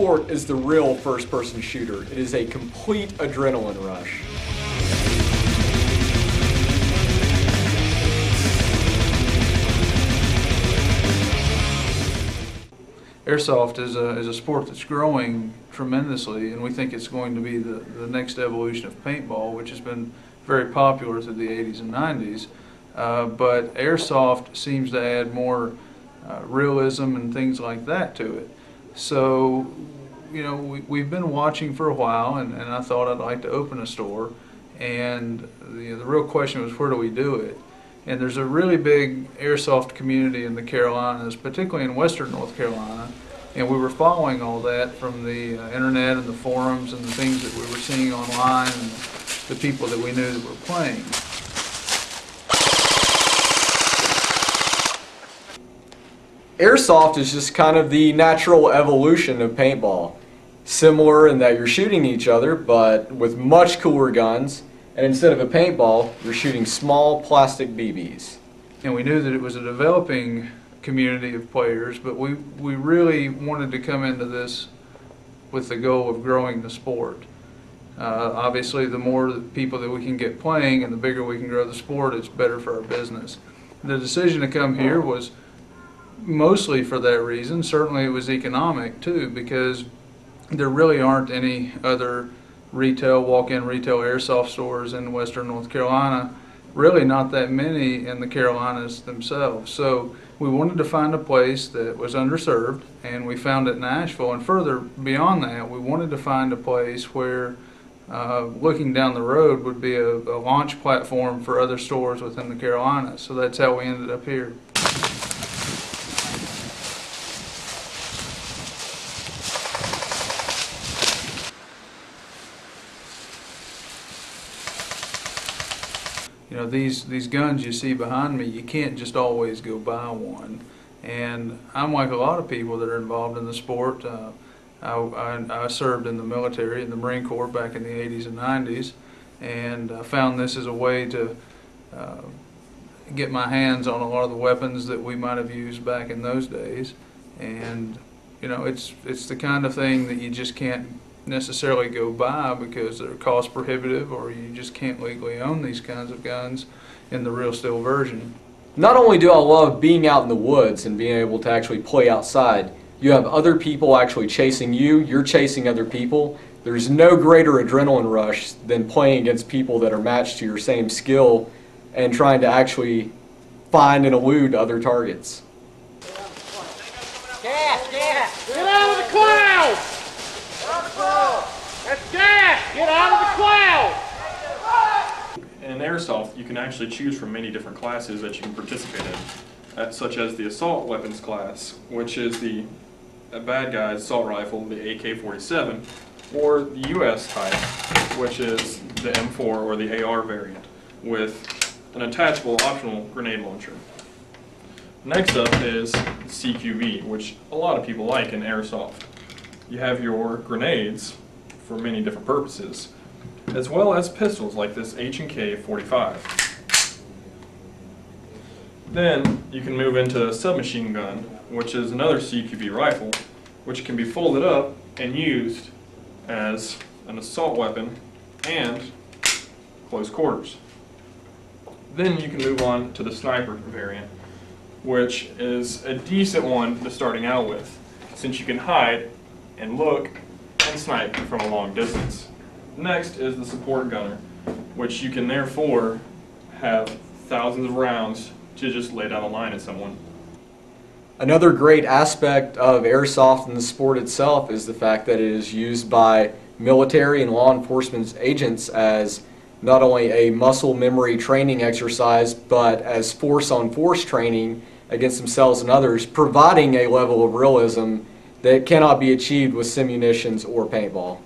sport is the real first-person shooter. It is a complete adrenaline rush. Airsoft is a sport that's growing tremendously, and we think it's going to be the next evolution of paintball, which has been very popular through the 80s and 90s. But Airsoft seems to add more realism and things like that to it. So, you know, we've been watching for a while, and I thought I'd like to open a store. And the real question was, where do we do it? And there's a really big Airsoft community in the Carolinas, particularly in western North Carolina. And we were following all that from the internet and the forums and the things that we were seeing online and the people that we knew that were playing. Airsoft is just kind of the natural evolution of paintball. Similar in that you're shooting each other, but with much cooler guns. And instead of a paintball, you're shooting small plastic BBs. And we knew that it was a developing community of players, but we really wanted to come into this with the goal of growing the sport. Obviously, the more people that we can get playing and the bigger we can grow the sport, it's better for our business. The decision to come here was mostly for that reason. Certainly it was economic too, because there really aren't any other walk-in retail airsoft stores in western North Carolina, really not that many in the Carolinas themselves. So we wanted to find a place that was underserved, and we found it in Nashville. And further beyond that, we wanted to find a place where looking down the road would be a launch platform for other stores within the Carolinas. So that's how we ended up here. You know, these guns you see behind me, you can't just always go buy one. And I'm like a lot of people that are involved in the sport. I served in the military, in the Marine Corps back in the 80s and 90s, and I found this as a way to get my hands on a lot of the weapons that we might have used back in those days. And you know, it's the kind of thing that you just can't necessarily go buy because they're cost prohibitive, or you just can't legally own these kinds of guns in the real steel version. Not only do I love being out in the woods and being able to actually play outside, you have other people actually chasing you, you're chasing other people. There's no greater adrenaline rush than playing against people that are matched to your same skill and trying to actually find and elude other targets. Gas! Get out of the clouds! That's gas! Get out of the clouds! In Airsoft, you can actually choose from many different classes that you can participate in, such as the assault weapons class, which is the bad guy's assault rifle, the AK-47, or the US type, which is the M4 or the AR variant, with an attachable optional grenade launcher. Next up is CQB, which a lot of people like in Airsoft. You have your grenades for many different purposes, as well as pistols like this H&K 45. Then you can move into a submachine gun, which is another CQB rifle, which can be folded up and used as an assault weapon and close quarters. Then you can move on to the sniper variant, which is a decent one to starting out with, since you can hide and look and snipe from a long distance. Next is the support gunner, which you can therefore have thousands of rounds to just lay down a line at someone. Another great aspect of Airsoft and the sport itself is the fact that it is used by military and law enforcement agents as not only a muscle memory training exercise, but as force-on-force training against themselves and others, providing a level of realism that cannot be achieved with simunitions or paintball.